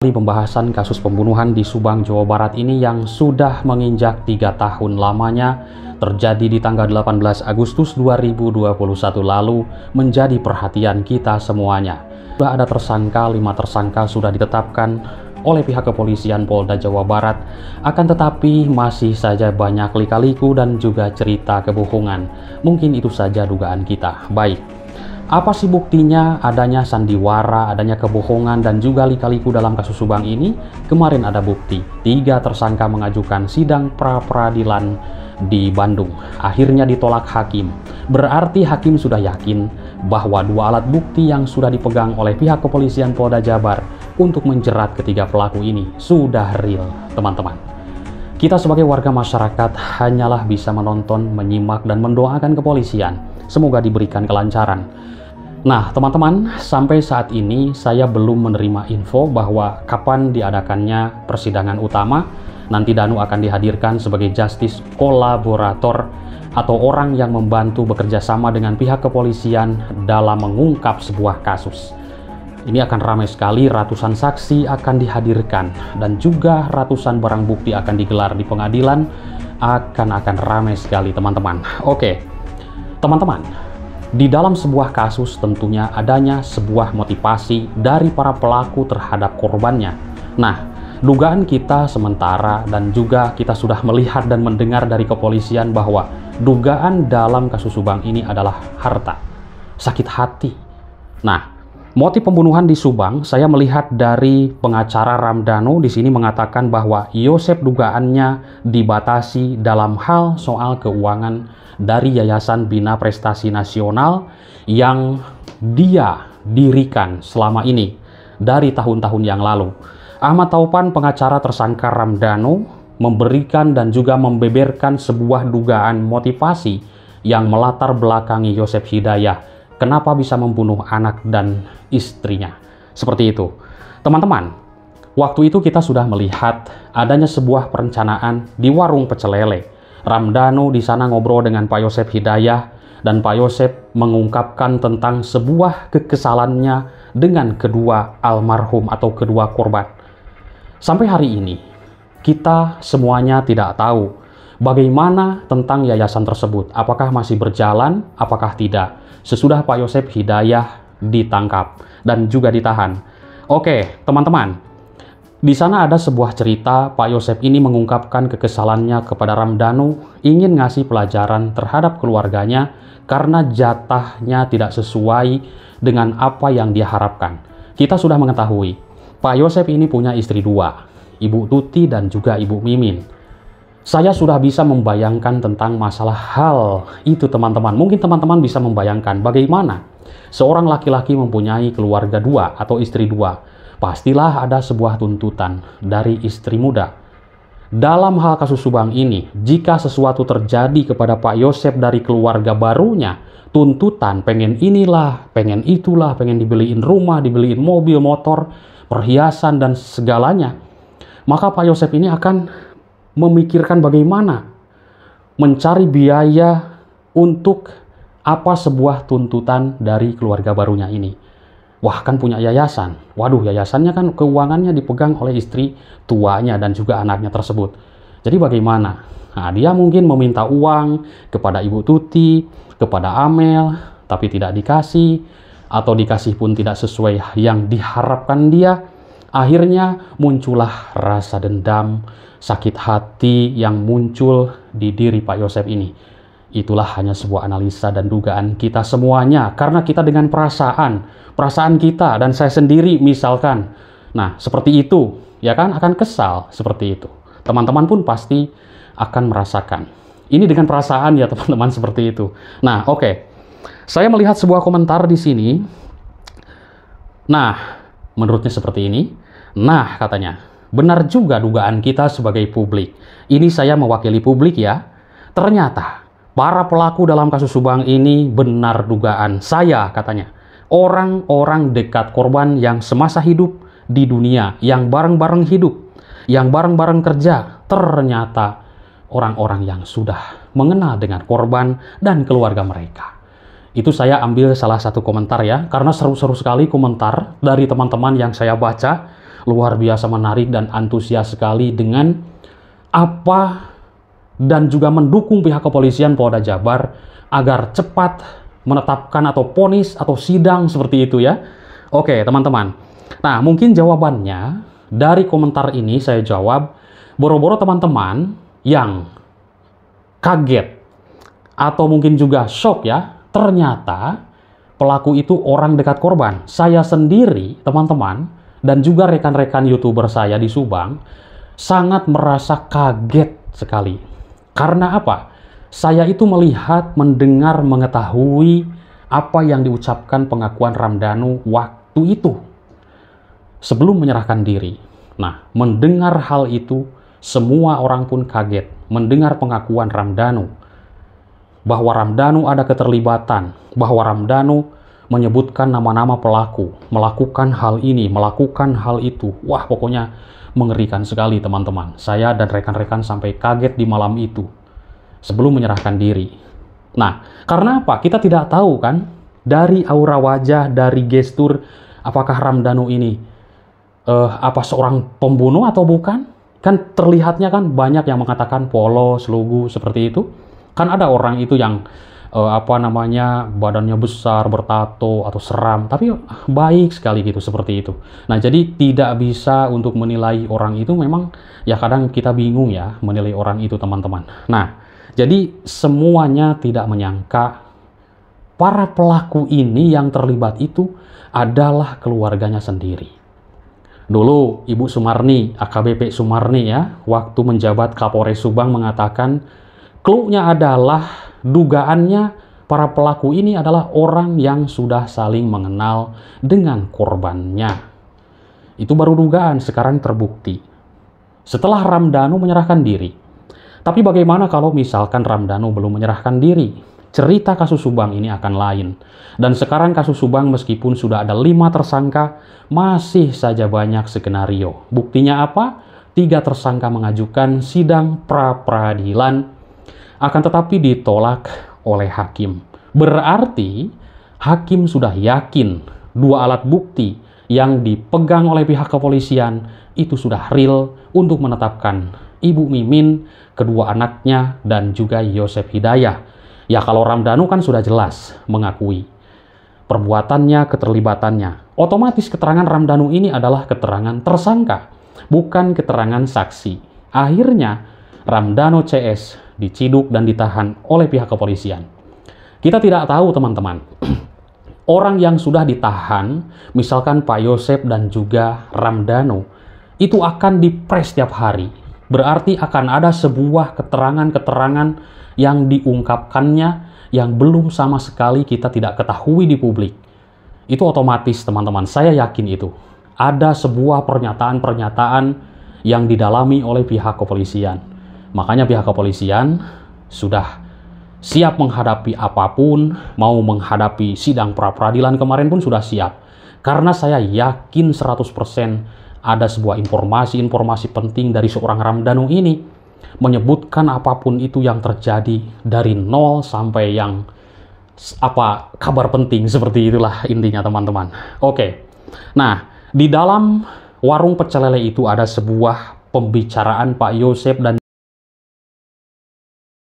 Pembahasan kasus pembunuhan di Subang, Jawa Barat ini yang sudah menginjak 3 tahun lamanya terjadi di tanggal 18 Agustus 2021 lalu menjadi perhatian kita semuanya. Sudah ada tersangka, 5 tersangka sudah ditetapkan oleh pihak kepolisian Polda Jawa Barat, akan tetapi masih saja banyak lika-liku dan juga cerita kebohongan. Mungkin itu saja dugaan kita. Baik. Apa sih buktinya adanya sandiwara, adanya kebohongan, dan juga lika-liku dalam kasus Subang ini? Kemarin ada bukti, 3 tersangka mengajukan sidang pra-peradilan di Bandung. Akhirnya ditolak hakim. Berarti hakim sudah yakin bahwa 2 alat bukti yang sudah dipegang oleh pihak kepolisian Polda Jabar untuk menjerat ketiga pelaku ini sudah real, teman-teman. Kita sebagai warga masyarakat hanyalah bisa menonton, menyimak, dan mendoakan kepolisian. Semoga diberikan kelancaran. Nah, teman-teman, sampai saat ini saya belum menerima info bahwa kapan diadakannya persidangan utama. Nanti Danu akan dihadirkan sebagai justice kolaborator atau orang yang membantu bekerja sama dengan pihak kepolisian dalam mengungkap sebuah kasus. Ini akan ramai sekali, ratusan saksi akan dihadirkan dan juga ratusan barang bukti akan digelar di pengadilan. Akan ramai sekali, teman-teman. Oke, teman-teman. Di dalam sebuah kasus tentunya adanya sebuah motivasi dari para pelaku terhadap korbannya. Nah, dugaan kita sementara dan juga kita sudah melihat dan mendengar dari kepolisian bahwa dugaan dalam kasus Subang ini adalah harta, sakit hati. Nah, motif pembunuhan di Subang saya melihat dari pengacara Ramdhanu di sini mengatakan bahwa Yosep dugaannya dibatasi dalam hal soal keuangan dari Yayasan Bina Prestasi Nasional yang dia dirikan selama ini dari tahun-tahun yang lalu. Ahmad Taufan, pengacara tersangka Ramdhanu, memberikan dan juga membeberkan sebuah dugaan motivasi yang melatar belakangi Yosep Hidayah kenapa bisa membunuh anak dan istrinya. Seperti itu. Teman-teman, waktu itu kita sudah melihat adanya sebuah perencanaan di warung pecel lele. Ramdhanu di sana ngobrol dengan Pak Yosep Hidayah dan Pak Yosep mengungkapkan tentang sebuah kekesalannya dengan kedua almarhum atau kedua korban. Sampai hari ini kita semuanya tidak tahu bagaimana tentang yayasan tersebut. Apakah masih berjalan, apakah tidak? Sesudah Pak Yosep Hidayah ditangkap dan juga ditahan. Oke, teman-teman. Di sana ada sebuah cerita Pak Yosep ini mengungkapkan kekesalannya kepada Ramdhanu, ingin ngasih pelajaran terhadap keluarganya karena jatahnya tidak sesuai dengan apa yang dia harapkan. Kita sudah mengetahui, Pak Yosep ini punya istri 2, Ibu Tuti dan juga Ibu Mimin. Saya sudah bisa membayangkan tentang masalah hal itu, teman-teman. Mungkin teman-teman bisa membayangkan bagaimana seorang laki-laki mempunyai keluarga 2 atau istri 2. Pastilah ada sebuah tuntutan dari istri muda. Dalam hal kasus Subang ini, jika sesuatu terjadi kepada Pak Yosep dari keluarga barunya, tuntutan pengen inilah, pengen itulah, pengen dibeliin rumah, dibeliin mobil, motor, perhiasan, dan segalanya, maka Pak Yosep ini akan memikirkan bagaimana mencari biaya untuk apa sebuah tuntutan dari keluarga barunya ini. Wah, kan punya yayasan. Waduh, yayasannya kan keuangannya dipegang oleh istri tuanya dan juga anaknya tersebut. Jadi bagaimana? Nah, dia mungkin meminta uang kepada Ibu Tuti, kepada Amel, tapi tidak dikasih, atau dikasih pun tidak sesuai yang diharapkan dia. Akhirnya muncullah rasa dendam, sakit hati yang muncul di diri Pak Yosep ini. Itulah hanya sebuah analisa dan dugaan kita semuanya, karena kita dengan perasaan kita dan saya sendiri misalkan. Nah, seperti itu, ya kan, akan kesal seperti itu. Teman-teman pun pasti akan merasakan. Ini dengan perasaan ya, teman-teman, seperti itu. Nah, oke. Saya melihat sebuah komentar di sini. Nah, menurutnya seperti ini. Nah, katanya, benar juga dugaan kita sebagai publik. Ini saya mewakili publik ya. Ternyata para pelaku dalam kasus Subang ini benar dugaan saya, katanya. Orang-orang dekat korban yang semasa hidup di dunia, yang bareng-bareng hidup, yang bareng-bareng kerja, ternyata orang-orang yang sudah mengenal dengan korban dan keluarga mereka. Itu saya ambil salah satu komentar ya, karena seru-seru sekali komentar dari teman-teman yang saya baca. luar biasa menarik dan antusias sekali dengan apa dan juga mendukung pihak kepolisian Polda Jabar agar cepat menetapkan atau vonis atau sidang seperti itu ya. Oke, teman-teman. Nah, mungkin jawabannya dari komentar ini saya jawab, boro-boro teman-teman yang kaget atau mungkin juga shock ya, ternyata pelaku itu orang dekat korban. Saya sendiri, teman-teman, dan juga rekan-rekan YouTuber saya di Subang sangat merasa kaget sekali. Karena apa? Saya itu melihat, mendengar, mengetahui apa yang diucapkan pengakuan Ramdhanu waktu itu sebelum menyerahkan diri. Nah, mendengar hal itu, semua orang pun kaget mendengar pengakuan Ramdhanu bahwa Ramdhanu ada keterlibatan, bahwa Ramdhanu menyebutkan nama-nama pelaku, melakukan hal ini, melakukan hal itu. Wah, pokoknya mengerikan sekali teman-teman. Saya dan rekan-rekan sampai kaget di malam itu sebelum menyerahkan diri. Nah, karena apa? Kita tidak tahu kan dari aura wajah, dari gestur, apakah Ramdhanu ini apa seorang pembunuh atau bukan? Kan terlihatnya kan banyak yang mengatakan polos, lugu seperti itu. Kan ada orang itu yang badannya besar, bertato atau seram, tapi baik sekali gitu seperti itu. Nah, jadi tidak bisa untuk menilai orang itu, memang ya kadang kita bingung ya menilai orang itu teman-teman. Nah, jadi semuanya tidak menyangka para pelaku ini yang terlibat itu adalah keluarganya sendiri. Dulu Ibu Sumarni, AKBP Sumarni ya, waktu menjabat Kapolres Subang mengatakan clue-nya adalah dugaannya para pelaku ini adalah orang yang sudah saling mengenal dengan korbannya. Itu baru dugaan, sekarang terbukti. Setelah Ramdhanu menyerahkan diri. Tapi bagaimana kalau misalkan Ramdhanu belum menyerahkan diri? Cerita kasus Subang ini akan lain. Dan sekarang kasus Subang meskipun sudah ada 5 tersangka, masih saja banyak skenario. Buktinya apa? 3 tersangka mengajukan sidang pra-peradilan, akan tetapi ditolak oleh hakim. Berarti hakim sudah yakin 2 alat bukti yang dipegang oleh pihak kepolisian itu sudah real untuk menetapkan Ibu Mimin, kedua anaknya, dan juga Yosef Hidayah. Ya kalau Ramdhanu kan sudah jelas mengakui perbuatannya, keterlibatannya. Otomatis keterangan Ramdhanu ini adalah keterangan tersangka, bukan keterangan saksi. Akhirnya Ramdhanu CS diciduk dan ditahan oleh pihak kepolisian. Kita tidak tahu teman-teman, orang yang sudah ditahan, misalkan Pak Yosef dan juga Ramdhanu, itu akan dipres setiap hari. Berarti akan ada sebuah keterangan-keterangan yang diungkapkannya yang belum sama sekali kita tidak ketahui di publik. Itu otomatis teman-teman, saya yakin itu. Ada sebuah pernyataan-pernyataan yang didalami oleh pihak kepolisian. Makanya pihak kepolisian sudah siap menghadapi apapun, mau menghadapi sidang pra-peradilan kemarin pun sudah siap. Karena saya yakin 100% ada sebuah informasi-informasi penting dari seorang Ramdhanu ini, menyebutkan apapun itu yang terjadi dari nol sampai yang kabar penting, seperti itulah intinya teman-teman. Oke. Nah, di dalam warung pecel lele itu ada sebuah pembicaraan Pak Yosef dan